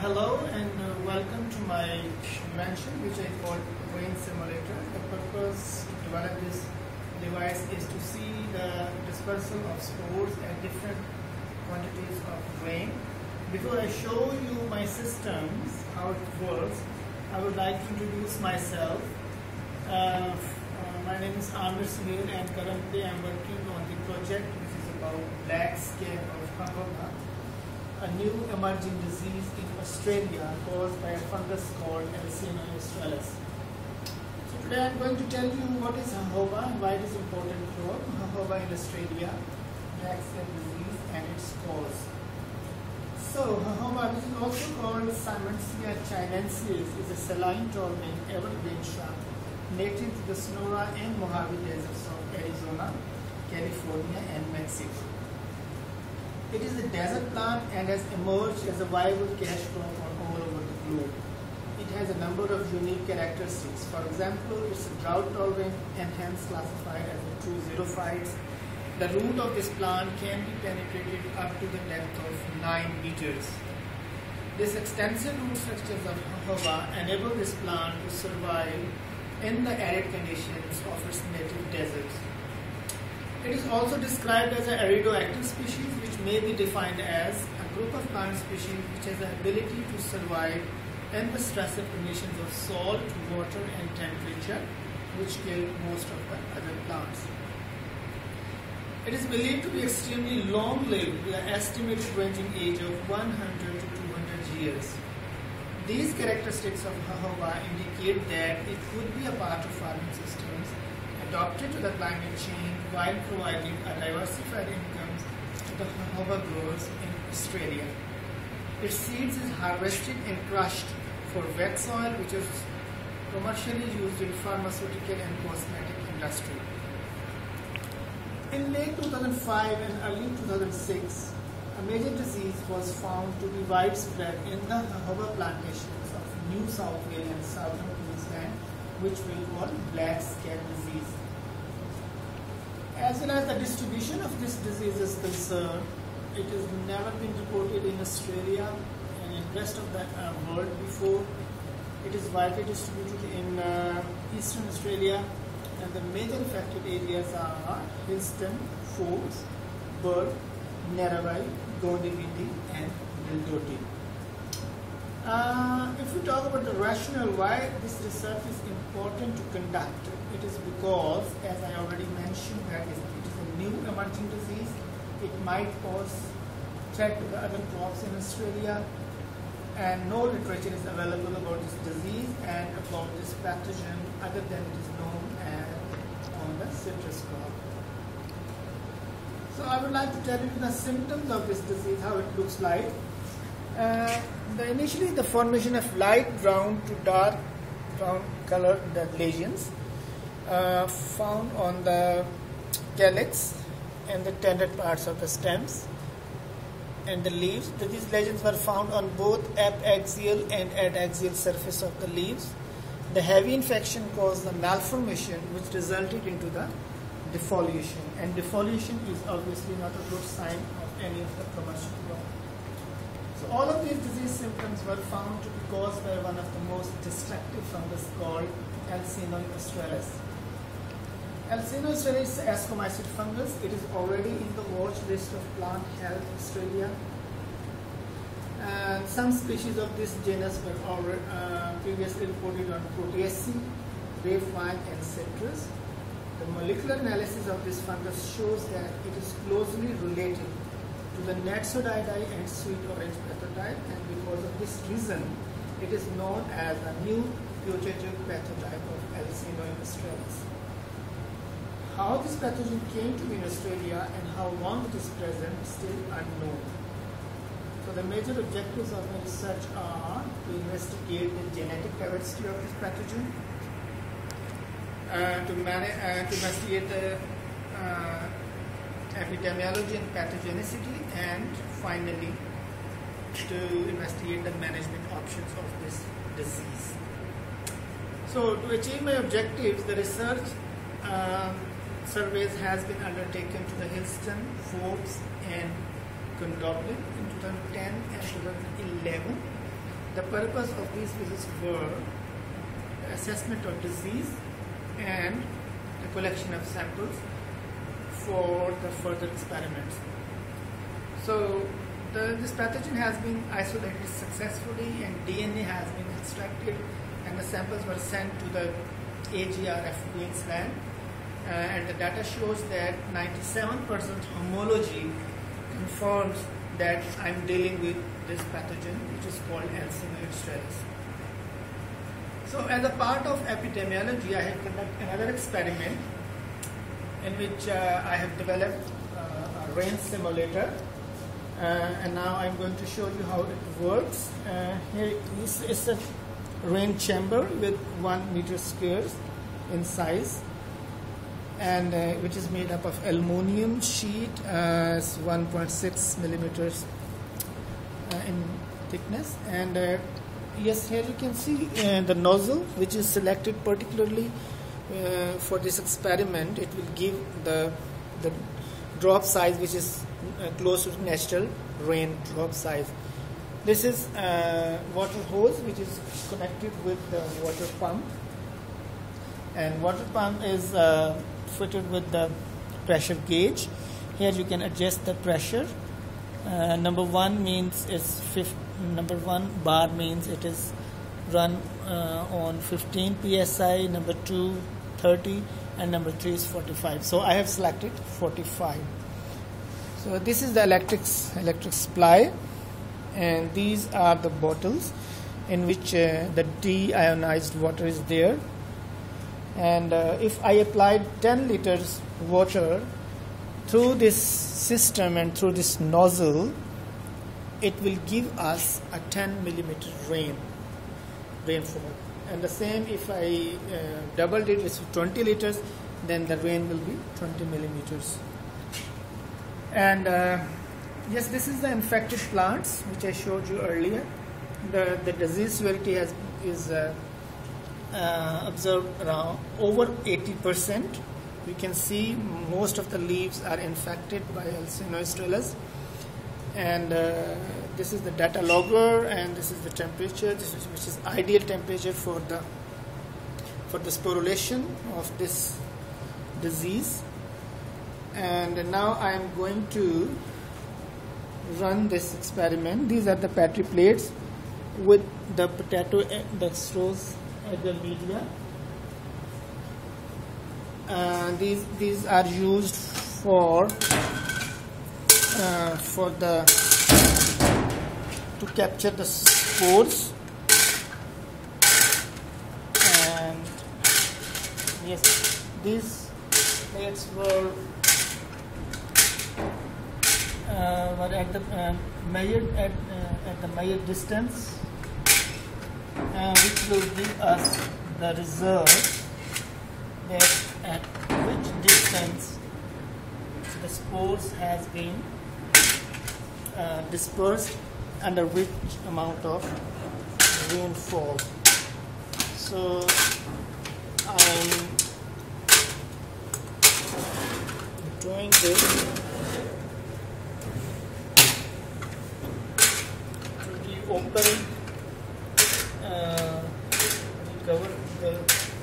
Hello and welcome to my invention which I call Rain Simulator. The purpose to develop this device is to see the dispersal of spores at different quantities of rain. Before I show you my systems, how it works, I would like to introduce myself. My name is Amir Sunil and currently I am working on the project which is about black scale of hahoba, a new emerging disease in Australia caused by a fungus called Alcina australis. So today I am going to tell you what is hahoba and why it is important for hahoba in Australia, black scale disease and its cause. So hahoba, which is also called Simonsia chinensis, is a saline-tolerant evergreen shrub native to the Sonora and Mojave deserts of Arizona, California and Mexico. It is a desert plant and has emerged as a viable cash crop all over the globe. It has a number of unique characteristics. For example, it's a drought tolerant and hence classified as a true xerophyte. The root of this plant can be penetrated up to the depth of 9 meters. This extensive root structures of hahoba enable this plant to survive in the arid conditions of its native deserts. It is also described as an aridoactive species, which may be defined as a group of plant species which has the ability to survive in the stressful conditions of salt, water and temperature, which kill most of the other plants. It is believed to be extremely long-lived with an estimated ranging age of 100 to 200 years. These characteristics of hahoba indicate that it could be a part of farming systems adapted to the climate change while providing a diversified income to the hahoba growers in Australia. Its seeds is harvested and crushed for wet soil, which is commercially used in pharmaceutical and cosmetic industry. In late 2005 and early 2006, a major disease was found to be widespread in the hahoba plantations of New South Wales and southern Queensland, which we call black scale disease. As well as the distribution of this disease is concerned, it has never been reported in Australia and in the rest of the world before. It is widely distributed in eastern Australia, and the major affected areas are Hillston, Forbes, Bird, Narrabri, Goondiwindi and Bildoti. If we talk about the rationale why this research is important to conduct, it is because, as I already mentioned, that it is a new emerging disease. It might cause threat to the other crops in Australia, and no literature is available about this disease and about this pathogen other than it is known as on the citrus crop. So I would like to tell you the symptoms of this disease, how it looks like. Initially, the formation of light brown to dark brown colored lesions found on the calyx and the tender parts of the stems and the leaves. These lesions were found on both apiaxial and adaxial surface of the leaves. The heavy infection caused the malformation, which resulted into the defoliation, and defoliation is obviously not a good sign of any of the commercial crop. So all of these disease symptoms were found to be caused by one of the most destructive fungus called Alcina australis. Alcina australis is an ascomycete fungus. It is already in the watch list of Plant Health Australia. And some species of this genus were already, previously reported on Proteaceae, grapevine and citrus. The molecular analysis of this fungus shows that it is closely related to the Netsodidae and sweet orange pathotype, and because of this reason, it is known as a new putative pathotype of Alcina australis. How this pathogen came to be in Australia and how long it is present is still unknown. So the major objectives of my research are to investigate the genetic diversity of this pathogen, to investigate the epidemiology and pathogenicity, and finally to investigate the management options of this disease. So to achieve my objectives, the research surveys has been undertaken to the Hillston, Forbes and Goondiwindi in 2010 and 2011. The purpose of these visits were assessment of disease and the collection of samples for the further experiments. So this pathogen has been isolated successfully and DNA has been extracted and the samples were sent to the AGRF Queensland and the data shows that 97% homology confirms that I'm dealing with this pathogen which is called Yersinia australis. So as a part of epidemiology, I have conducted another experiment in which I have developed a rain simulator and now I'm going to show you how it works. Here is a rain chamber with 1 meter squares in size and which is made up of aluminum sheet, 1.6 millimeters in thickness, and yes, here you can see the nozzle which is selected particularly for this experiment. It will give the drop size which is close to natural rain drop size. This is water hose which is connected with the water pump, and water pump is fitted with the pressure gauge. Here you can adjust the pressure. Number 1 means number 1 bar means it is run on 15 psi, number 2 30 and number 3 is 45. So I have selected 45. So this is the electric supply, and these are the bottles in which the deionized water is there, and if I applied 10 liters water through this system and through this nozzle, it will give us a 10 millimeter rainfall, and the same if I doubled it with 20 liters, then the rain will be 20 millimeters. And yes, this is the infected plants which I showed you earlier. The disease severity is observed around over 80%. You can see most of the leaves are infected by Yersinia australis, and this is the data logger, and this is the temperature, which is ideal temperature for the sporulation of this disease. And now I am going to run this experiment. These are the Petri plates with the potato dextrose agar media. These are used to capture the spores, and yes, these plates were at the measured distance, which will give us the result that at which distance the spores has been dispersed under which amount of rainfall. So I'm doing this open cover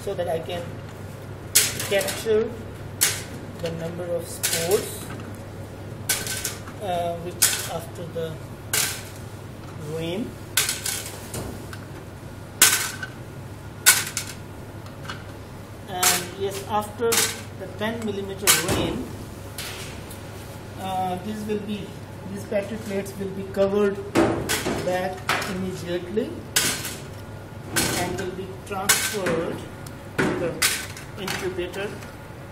so that I can capture the number of spores which after the rain. And yes, after the 10 millimeter rain, these Petri plates will be covered back immediately and will be transferred to the incubator,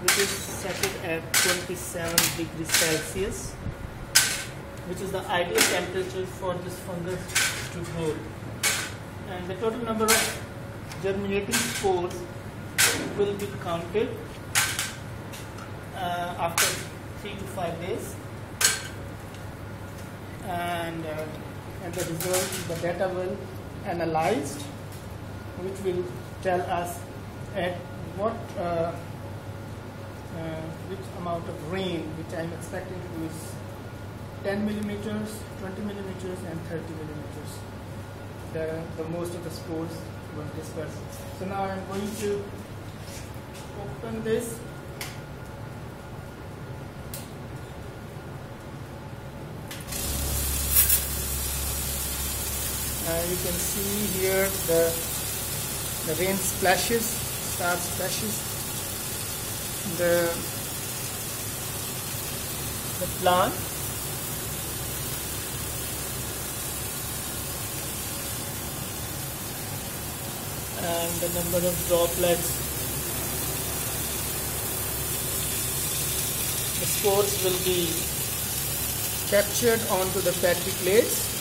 which is set at 27 degrees Celsius, which is the ideal temperature for this fungus to grow. And the total number of germinating spores will be counted after 3 to 5 days, and the result, the data will analyzed, which will tell us at what which amount of rain which I am expecting to use: 10 millimeters, 20 millimeters and 30 millimeters. the most of the spores will disperse. So now I'm going to open this. You can see here the rain splashes, the plant. And the number of droplets, the spores will be captured onto the petri plates.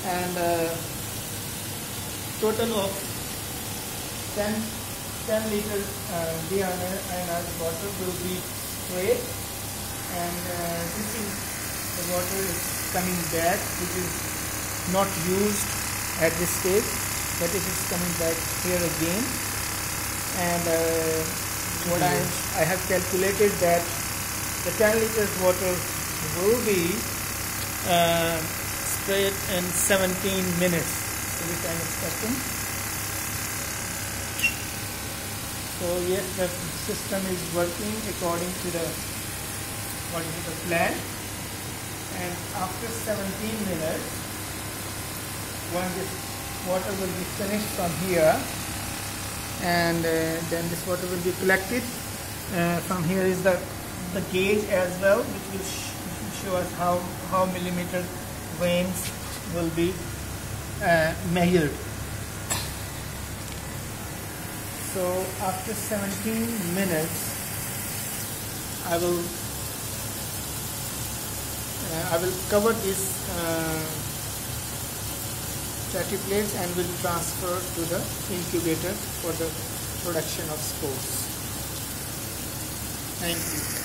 And total of 10 liters deionized water will be sprayed, and this is the water is coming back, which is not used at this stage, but it is coming back here again. And what I have calculated that the 10 liters water will be sprayed in 17 minutes, which I am expecting. So yes, the system is working according to the plan. And after 17 minutes, when this water will be finished from here, and then this water will be collected. From here is the gauge as well, which will show us how millimeter veins will be measured. So after 17 minutes, I will cover these petri plates and will transfer to the incubator for the production of spores. Thank you.